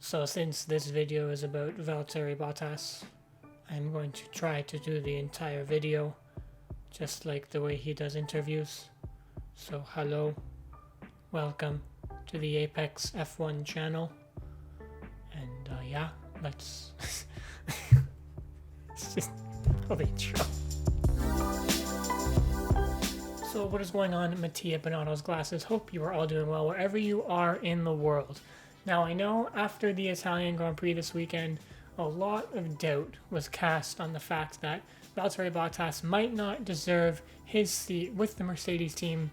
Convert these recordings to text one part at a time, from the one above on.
So since this video is about Valtteri Bottas, I'm going to try to do the entire video just like the way he does interviews. So hello, welcome to the Apex F1 channel, and yeah, let's just pull the intro. So what is going on, Mattia Bonato's glasses? Hope you are all doing well wherever you are in the world. Now I know after the Italian Grand Prix this weekend, a lot of doubt was cast on the fact that Valtteri Bottas might not deserve his seat with the Mercedes team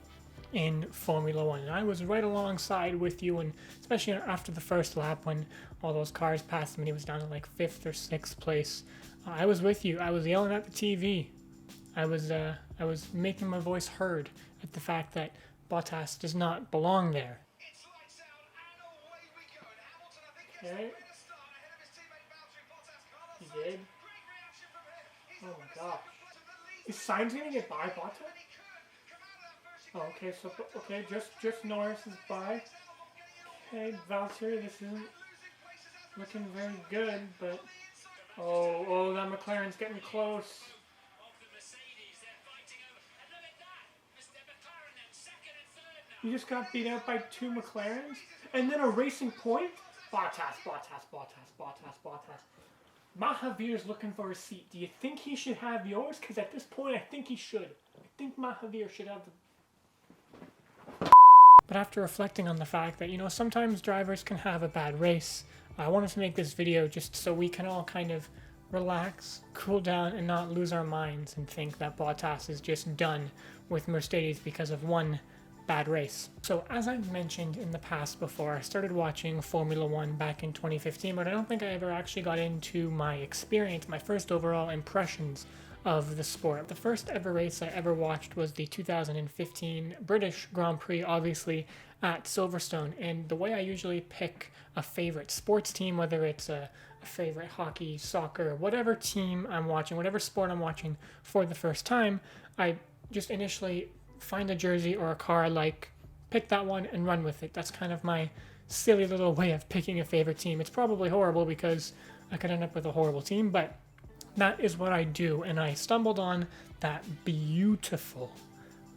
in Formula One. And I was right alongside with you, and especially after the first lap when all those cars passed him and he was down to like 5th or 6th place. I was with you. I was yelling at the TV. I was making my voice heard at the fact that Bottas does not belong there. Okay. He did. Oh my gosh. Is Sainz gonna get by Bottas? Oh, okay, so just Norris is by. Okay, Valtteri, this isn't looking very good, but oh, that McLaren's getting close. You just got beat out by 2 McLarens, and then a racing point. Bottas. Mahavir's looking for a seat. Do you think he should have yours? Because at this point, I think he should. I think Mahavir should have the... But after reflecting on the fact that, sometimes drivers can have a bad race, I wanted to make this video just so we can all kind of relax, cool down, and not lose our minds and think that Bottas is just done with Mercedes because of one bad race. So as I've mentioned in the past before, I started watching Formula One back in 2015, but I don't think I ever actually got into my experience, my first overall impressions of the sport. The first ever race I ever watched was the 2015 British Grand Prix, obviously at Silverstone. And the way I usually pick a favorite sports team, whether it's a favorite hockey, soccer, whatever team I'm watching, whatever sport I'm watching for the first time, I just initially find a jersey or a car I like, pick that one and run with it. That's kind of my silly little way of picking a favorite team. It's probably horrible because I could end up with a horrible team, but that is what I do. And I stumbled on that beautiful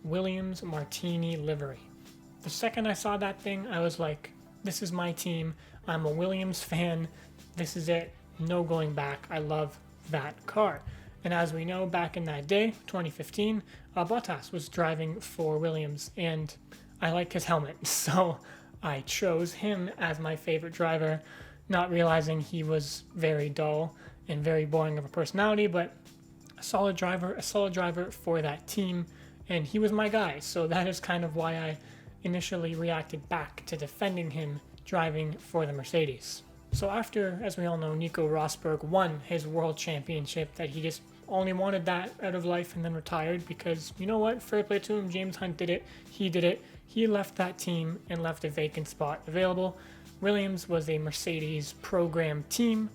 Williams Martini livery. The second I saw that thing, I was like, this is my team. I'm a Williams fan. This is it. No going back. I love that car. And as we know, back in that day, 2015, Bottas was driving for Williams, and I like his helmet, so I chose him as my favorite driver, not realizing he was very dull and very boring of a personality, but a solid driver for that team, and he was my guy, so that is kind of why I initially reacted back to defending him driving for the Mercedes. So after, as we all know, Nico Rosberg won his world championship, that he just only wanted that out of life and then retired because, you know what, fair play to him, James Hunt did it, he left that team and left a vacant spot available. Williams was a Mercedes program team.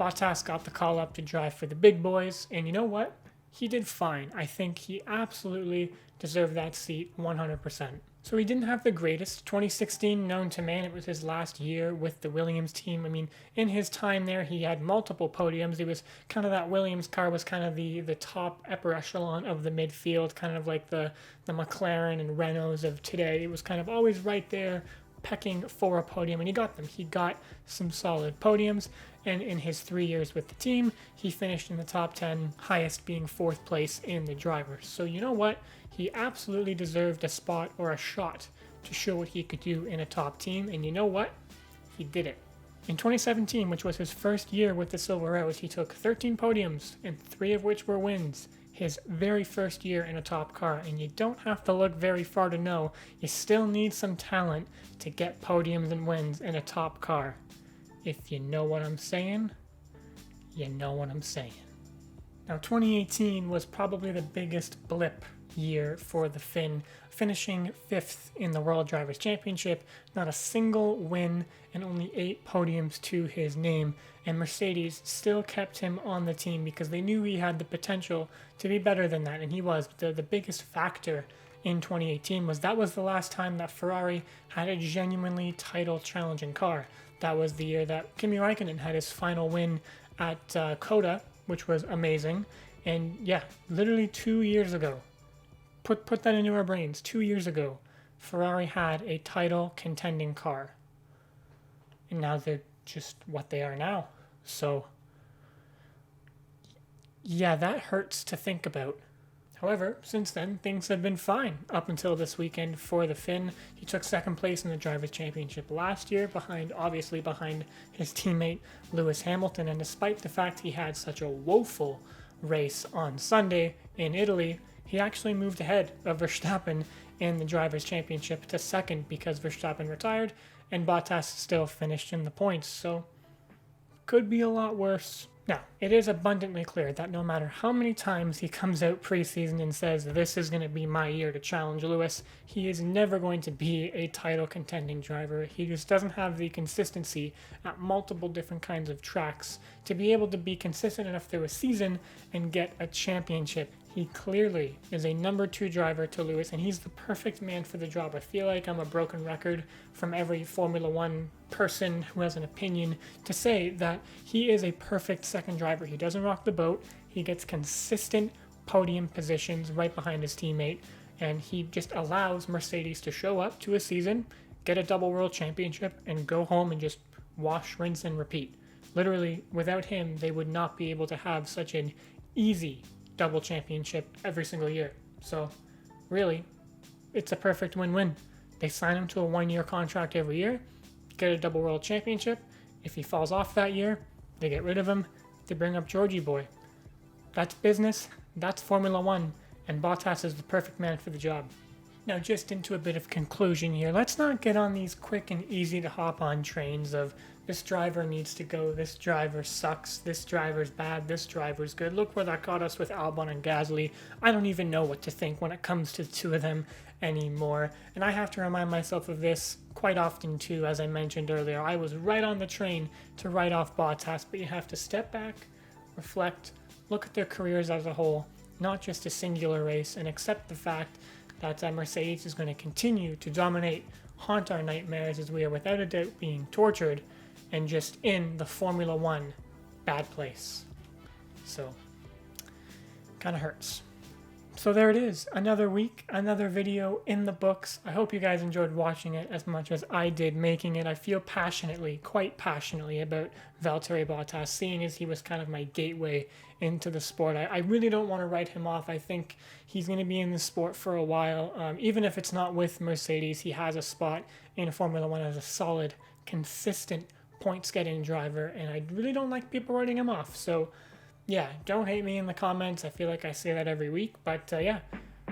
Bottas got the call up to drive for the big boys, and you know what, he did fine. I think he absolutely deserved that seat 100%. So he didn't have the greatest 2016 known to man. It was his last year with the Williams team. I mean, in his time there, he had multiple podiums. It was kind of that Williams car was kind of the top upper echelon of the midfield, kind of like the McLaren and Renaults of today. It was kind of always right there, pecking for a podium, and he got them. He got some solid podiums, and in his 3 years with the team, he finished in the top 10, highest being 4th place in the drivers. So you know what? He absolutely deserved a spot or a shot to show what he could do in a top team, and you know what? He did it. In 2017, which was his first year with the Silver Arrows, he took 13 podiums, and 3 of which were wins. His very first year in a top car, and you don't have to look very far to know, you still need some talent to get podiums and wins in a top car. If you know what I'm saying, you know what I'm saying. Now 2018 was probably the biggest blip year for the Finn, finishing 5th in the World Drivers' Championship, not a single win, and only 8 podiums to his name, and Mercedes still kept him on the team because they knew he had the potential to be better than that, and he was. The biggest factor in 2018 was that was the last time that Ferrari had a genuinely title challenging car. That was the year that Kimi Räikkönen had his final win at Coda, which was amazing. And yeah, literally 2 years ago, put that into our brains, 2 years ago, Ferrari had a title contending car. And now they're just what they are now. So yeah, that hurts to think about. However, since then, things have been fine up until this weekend for the Finn. He took second place in the Drivers' Championship last year, behind his teammate Lewis Hamilton. And despite the fact he had such a woeful race on Sunday in Italy, he actually moved ahead of Verstappen in the Drivers' Championship to second because Verstappen retired and Bottas still finished in the points. So, could be a lot worse. Now, it is abundantly clear that no matter how many times he comes out preseason and says, this is going to be my year to challenge Lewis, he is never going to be a title contending driver. He just doesn't have the consistency at multiple different kinds of tracks to be able to be consistent enough through a season and get a championship. He clearly is a number 2 driver to Lewis, and he's the perfect man for the job. I feel like I'm a broken record from every Formula One person who has an opinion to say that he is a perfect second driver. He doesn't rock the boat. He gets consistent podium positions right behind his teammate, and he just allows Mercedes to show up to a season, get a double world championship, and go home and just wash, rinse, and repeat. Literally, without him, they would not be able to have such an easy double championship every single year. So really, it's a perfect win-win. They sign him to a 1-year contract every year, get a double world championship. If he falls off that year, they get rid of him. They bring up Georgie boy. That's business. That's Formula One. And Bottas is the perfect man for the job. Now, just into a bit of conclusion here, let's not get on these quick and easy to hop on trains of this driver needs to go, this driver sucks, this driver's bad, this driver's good. Look where that got us with Albon and Gasly. I don't even know what to think when it comes to the two of them anymore. And I have to remind myself of this quite often too, as I mentioned earlier. I was right on the train to write off Bottas, but you have to step back, reflect, look at their careers as a whole, not just a singular race, and accept the fact that Mercedes is going to continue to dominate, haunt our nightmares as we are without a doubt being tortured and just in the Formula One bad place. So, kind of hurts. So there it is, another week, another video in the books. I hope you guys enjoyed watching it as much as I did making it. I feel passionately, quite passionately about Valtteri Bottas, seeing as he was kind of my gateway into the sport. I really don't want to write him off. I think he's going to be in the sport for a while. Even if it's not with Mercedes, he has a spot in Formula One as a solid, consistent points-getting driver, and I really don't like people writing him off. So yeah, don't hate me in the comments. I feel like I say that every week, but yeah,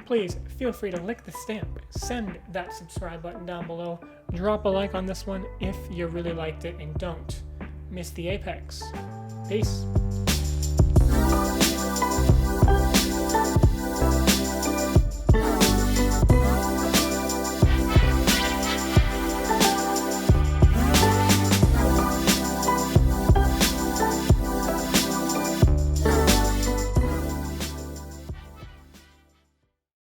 please feel free to lick the stamp, send that subscribe button down below, drop a like on this one if you really liked it, and don't miss the apex. Peace.